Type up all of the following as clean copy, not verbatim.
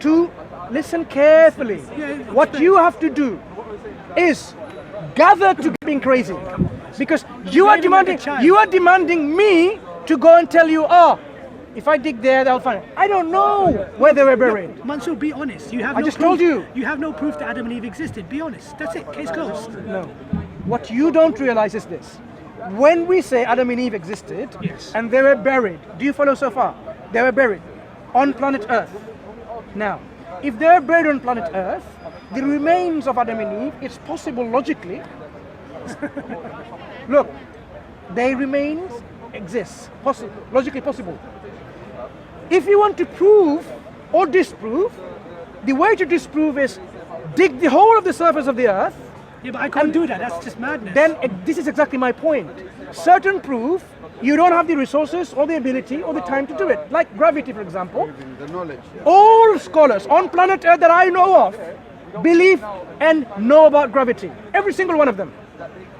to listen carefully. What you have to do is gather to being crazy, because you are demanding me to go and tell you, oh, if I dig there, they'll find it. I don't know where they were buried. Mansur, be honest. I just told you. You have no proof that Adam and Eve existed. Be honest. That's it. Case closed. No. What you don't realize is this. When we say Adam and Eve existed, yes, and they were buried, do you follow so far? They were buried on planet Earth. Now, if they're buried on planet Earth, the remains of Adam and Eve, it's possible logically. Look, their remains exist, logically possible. If you want to prove or disprove, the way to disprove is dig the whole of the surface of the Earth. Yeah, but I can't do that. That's just madness. Then this is exactly my point. Certain proof, you don't have the resources or the ability or the time to do it. Like gravity, for example. The knowledge. All scholars on planet Earth that I know of believe and know about gravity. Every single one of them.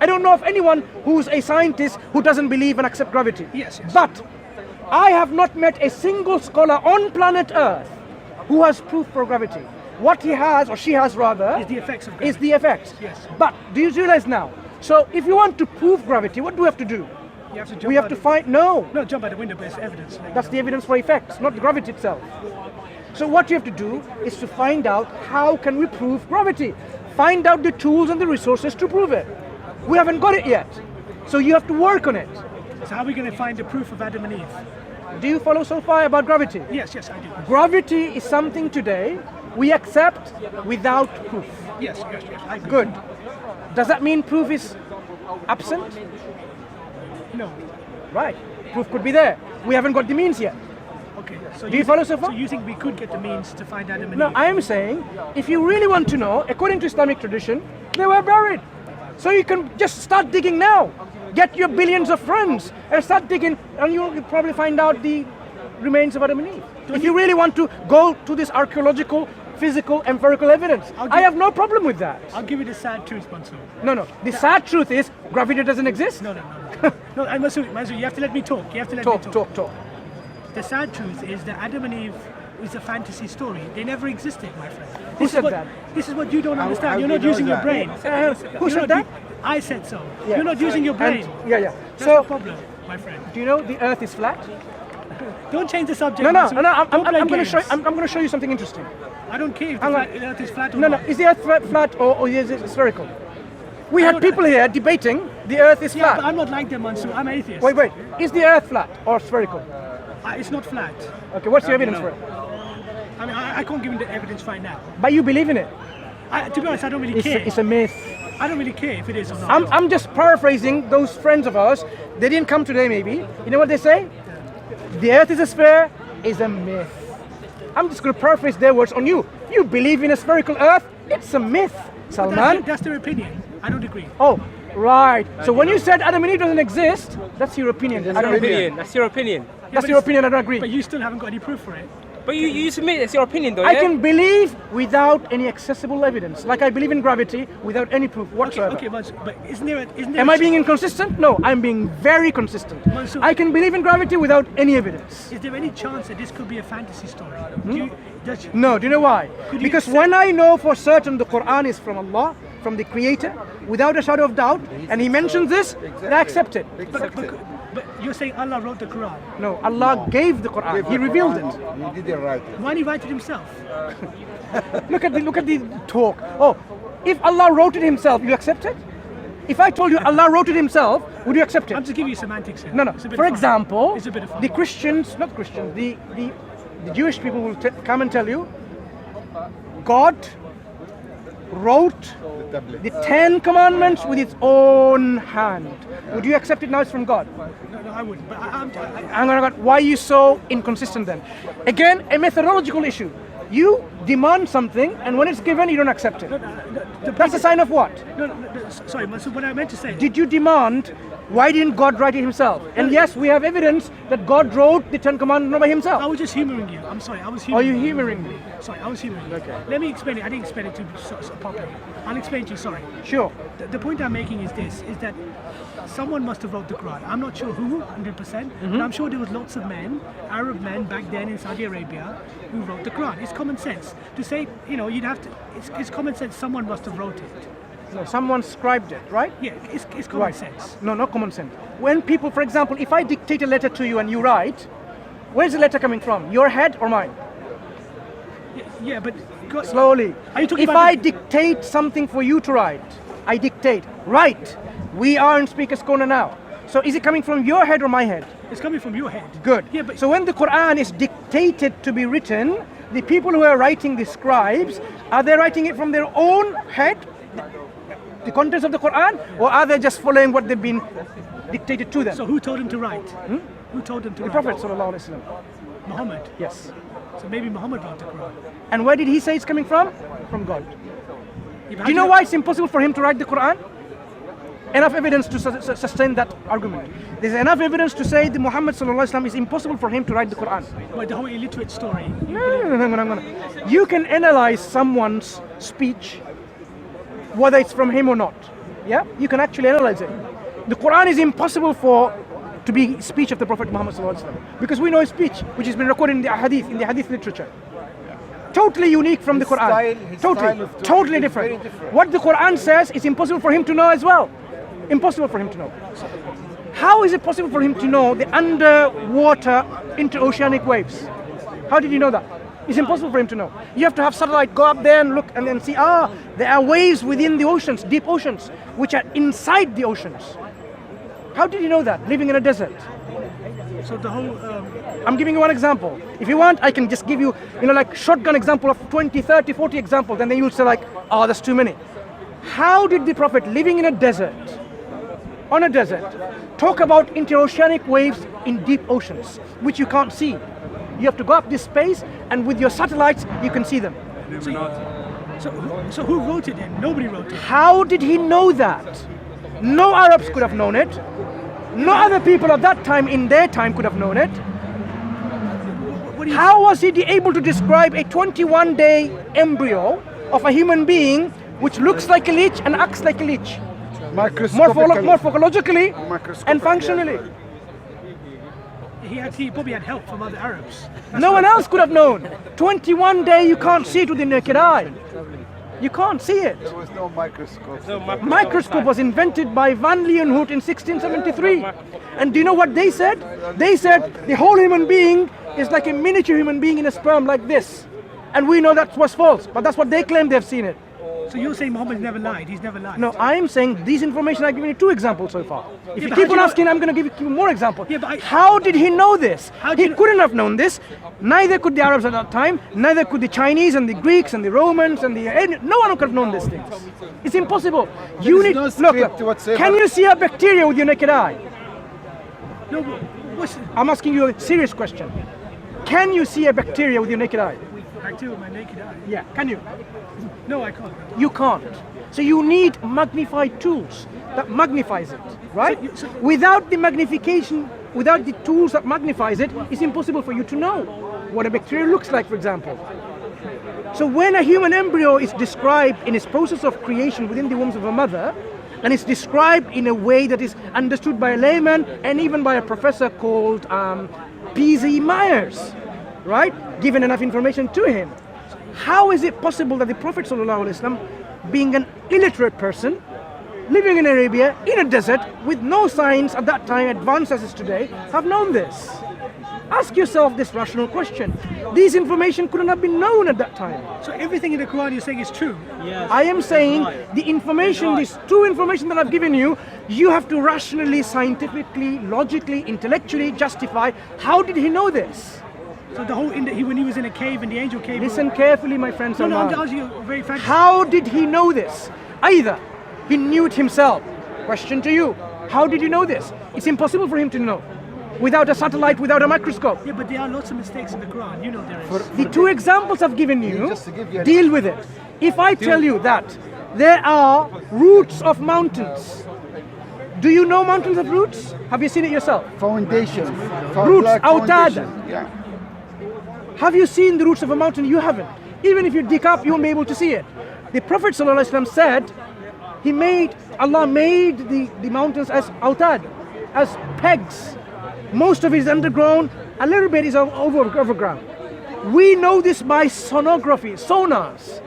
I don't know of anyone who's a scientist who doesn't believe and accept gravity. Yes. But I have not met a single scholar on planet Earth who has proof for gravity. What he has, or she has rather, is the effects of gravity. Is the effects. Yes. But do you realize now? So if you want to prove gravity, what do we have to do? You have to jump we have to find, no. No, jump out the window, but it's evidence. That's the evidence for effects, not gravity itself. So what you have to do is to find out how can we prove gravity. Find out the tools and the resources to prove it. We haven't got it yet. So you have to work on it. So how are we going to find the proof of Adam and Eve? Do you follow so far about gravity? Yes, I do. Gravity is something today we accept without proof. Yes, I agree. Good. Does that mean proof is absent? No. Right. Proof could be there. We haven't got the means yet. Okay. So do you follow so far? So you think we could get the means to find Adam and Eve? No, I am saying, if you really want to know, according to Islamic tradition, they were buried. So you can just start digging now. Get your billions of friends and start digging, and you'll probably find out the remains of Adam and Eve. If you really want to go to this archaeological, physical, empirical evidence, I have no problem with that. I'll give you the sad truth, Mansur. No. The sad truth is gravity doesn't exist. No. No, Mansur, you have to let me talk. You have to let me talk. Talk. The sad truth is that Adam and Eve is a fantasy story. They never existed, my friend. Who said that? This is what you don't understand. You're not using your brain. Who said that? I said so. Yeah. You're not using your brain. Yeah. That's the problem, my friend. Do you know the Earth is flat? Don't change the subject. No. Mansur. I'm going to show you something interesting. I don't care if the Earth is flat or not. not. Is the Earth flat or is it spherical? We had people here debating the Earth is flat. But I'm not like them, Mansur. I'm atheist. Wait. Is the Earth flat or spherical? It's not flat. Okay, what's your evidence for it? I mean, I can't give you the evidence right now. But you believe in it? To be honest, I don't really care. It's a myth. I don't really care if it is or not. I'm just paraphrasing those friends of ours. They didn't come today, maybe. You know what they say? The Earth is a sphere is a myth. I'm just going to paraphrase their words on you. You believe in a spherical Earth? It's a myth, Salman. That's their opinion. I don't agree. Oh, right. So when you said Adam and Eve doesn't exist, that's your opinion. That's your opinion. That's your opinion. That's your opinion. I don't agree. But you still haven't got any proof for it. But you submit it's your opinion, though. I can believe without any accessible evidence. Like I believe in gravity without any proof whatsoever. Okay, but isn't there? Am I being inconsistent? No, I'm being very consistent. Mansur, I can believe in gravity without any evidence. Is there any chance that this could be a fantasy story? No. Do you know why? Because when I know for certain the Quran is from Allah, from the Creator, without a shadow of doubt, and He mentions this, then I accept it. But you're saying Allah wrote the Quran? No, Allah gave the Quran. He revealed it. He did it right. Why did He write it Himself? Look at the talk. Oh, if Allah wrote it Himself, you accept it? If I told you Allah wrote it Himself, would you accept it? I'm just giving you semantics here. No. For example, it's a bit of fun. the Christians, not Christians, the Jewish people will come and tell you, God wrote the 10 Commandments with its own hand. Would you accept it now it's from God? No, I wouldn't. But I'm why are you so inconsistent then? Again, a methodological issue. You demand something, and when it's given, you don't accept it. That's a sign of what? No, sorry, so what I meant to say... Did you demand Why didn't God write it himself? And yes, we have evidence that God wrote the Ten Commandments by himself. I was just humoring you. I'm sorry. I was Are humoring you humoring me? Sorry, I was humoring you. Okay. Let me explain it. I didn't explain it too properly. I'll explain to you, sorry. Sure. The point I'm making is this, is that someone must have wrote the Quran. I'm not sure who, 100%, but I'm sure there was lots of men, Arab men back then in Saudi Arabia, who wrote the Quran. It's common sense. To say, you'd have to, it's common sense someone must have wrote it. No, someone scribed it, right? Yeah, it's common sense. No, not common sense. When people, for example, if I dictate a letter to you and you write, where's the letter coming from? Your head or mine? Yeah, but... Slowly. Are you talking If about I dictate something for you to write, I dictate, write. We are in Speaker's Corner now. So is it coming from your head or my head? It's coming from your head. Good. Yeah, but So when the Quran is dictated to be written, the people who are writing, the scribes, are they writing it from their own head, the contents of the Quran, or are they just following what they've been dictated to them? So who told him to write? Who told him to The write? Prophet sallallahu alaihi wasallam. Muhammad. Yes. So maybe Muhammad wrote the Quran. And where did he say it's coming from? From God. Yeah, but Do you know why it's impossible for him to write the Quran? Enough evidence to sustain that argument. There's enough evidence to say that Muhammad sallallahu alaihi wasallam is impossible for him to write the Quran. But the whole illiterate story. No. You can analyze someone's speech, whether it's from him or not. Yeah, you can actually analyze it. The Quran is impossible to be speech of the Prophet Muhammad sallallahu alaihi wasallam, because we know his speech, which has been recorded in the hadith literature. Totally unique from the Quran. His style of Totally talking is different. very different. What the Quran says is impossible for him to know as well. Impossible for him to know. How is it possible for him to know the underwater interoceanic waves? How did he know that? It's impossible for him to know. You have to have satellite go up there and look and then see, there are waves within the oceans, deep oceans, which are inside the oceans. How did he know that, living in a desert? So the whole... I'm giving you one example. If you want, I can just give you, like shotgun example of 20, 30, 40 examples, and then you'll say like, that's too many. How did the Prophet living in a desert, on a desert, talk about interoceanic waves in deep oceans, which you can't see? You have to go up this space, and with your satellites, you can see them. So who wrote it then? Nobody wrote it. How did he know that? No Arabs could have known it. No other people at that time, in their time, could have known it. How was he able to describe a 21-day embryo of a human being which looks like a leech and acts like a leech? Morphologically and functionally. He probably had help from other Arabs. No one else could have known. 21 day, you can't see it with the naked eye. You can't see it. There was no microscope. Microscope was invented by Van Leeuwenhoek in 1673. And do you know what they said? They said the whole human being is like a miniature human being in a sperm like this. And we know that was false, but that's what they claim they've seen it. So you're saying Muhammad never lied? He's never lied? No, I'm saying these information I've given you 2 examples so far. If you but keep how on do you asking, I'm going to give you more examples. Yeah, but how did he know this? He do couldn't have known this. Neither could the Arabs at that time. Neither could the Chinese and the Greeks and the Romans and no one could have known these things. It's impossible. You need no script whatsoever. Can you see a bacteria with your naked eye? No, I'm asking you a serious question. Can you see a bacteria with your naked eye? bacteria with my naked eye? Yeah. Can you? No, I can't. You can't. So you need magnified tools that magnifies it, right? Without the magnification, without the tools that magnifies it, it's impossible for you to know what a bacteria looks like, for example. So when a human embryo is described in its process of creation within the womb of a mother, and it's described in a way that is understood by a layman and even by a professor called P.Z. Myers, right? Given enough information to him. How is it possible that the Prophet ﷺ, being an illiterate person, living in Arabia, in a desert, with no science at that time, advanced as is today, have known this? Ask yourself this rational question. These information couldn't have been known at that time. So everything in the Quran you're saying is true? Yes. I am saying the information, this true information that I've given you, you have to rationally, scientifically, logically, intellectually justify. How did he know this? So the whole, when he was in a cave, in the angel cave... Listen carefully, my friend No, Salman. I'm asking you very frankly. How did he know this? Either he knew it himself. Question to you. How did he know this? It's impossible for him to know. Without a satellite, without a microscope. Yeah, but there are lots of mistakes in the Quran. You know there is. The 2 examples I've given you, Just to give you an- deal with it. If I tell you that there are roots of mountains Do you know mountains have roots? Have you seen it yourself? Foundation. Roots, Black autad. foundation. Yeah. Have you seen the roots of a mountain? You haven't. Even if you dig up, you won't be able to see it. The Prophet ﷺ said, Allah made the mountains as autad, as pegs. Most of it is underground, a little bit is overground. We know this by sonography, sonars.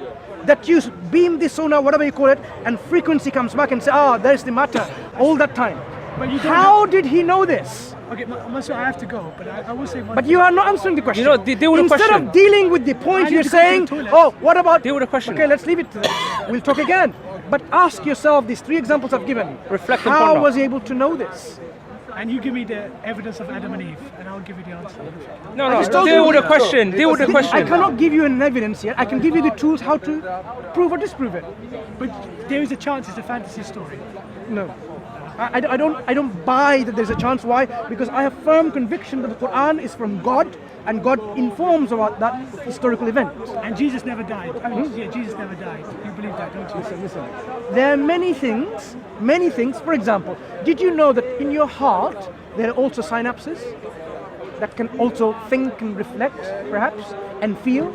That you beam the sonar, whatever you call it, and frequency comes back and say, there's the matter, all that time. But you don't How did he know this? Okay, Mansur, I have to go, but I will say one But thing. you are not answering the question. You know, deal with the Instead question. of dealing with the point, I need you're to go to the saying, toilet. what about... Deal with the question. Okay, let's leave it to that. We'll talk again. But ask yourself, these 3 examples I've given. Reflect and How ponder. was he able to know this? And you give me the evidence of Adam and Eve, and I'll give you the answer. No, just told deal you- with the question. Deal with the I question. cannot give you an evidence yet. I can give you the tools how to prove or disprove it. But there is a chance it's a fantasy story. No. I don't buy that there's a chance. Why? Because I have firm conviction that the Quran is from God and God informs about that historical event. And Jesus never died. Yeah, Jesus never died. You believe that, don't you? Listen. There are many things. For example, did you know that in your heart there are also synapses that can also think and reflect, perhaps, and feel?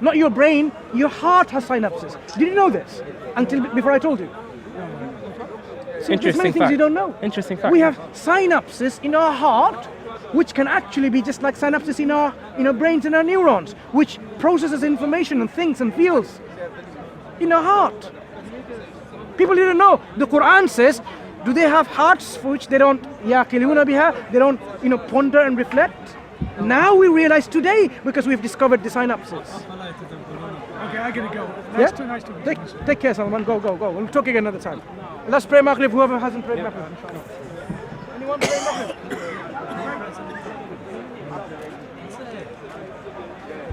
Not your brain, your heart has synapses. Did you know this? Before I told you. So there's many Interesting things you fact. don't know. Interesting fact. We have synapses in our heart, which can actually be just like synapses in our brains and our neurons, which processes information and thinks and feels in our heart. People didn't know. The Quran says, do they have hearts for which they don't yaqiluna biha, they don't ponder and reflect? Now we realize today because we've discovered the synapses. Okay, I gotta go. Yeah? Nice talking to you. Take care, Salman. Go. We'll talk again another time. Let's pray Maghrib. Whoever hasn't prayed Maghrib, inshallah. Anyone pray Maghrib?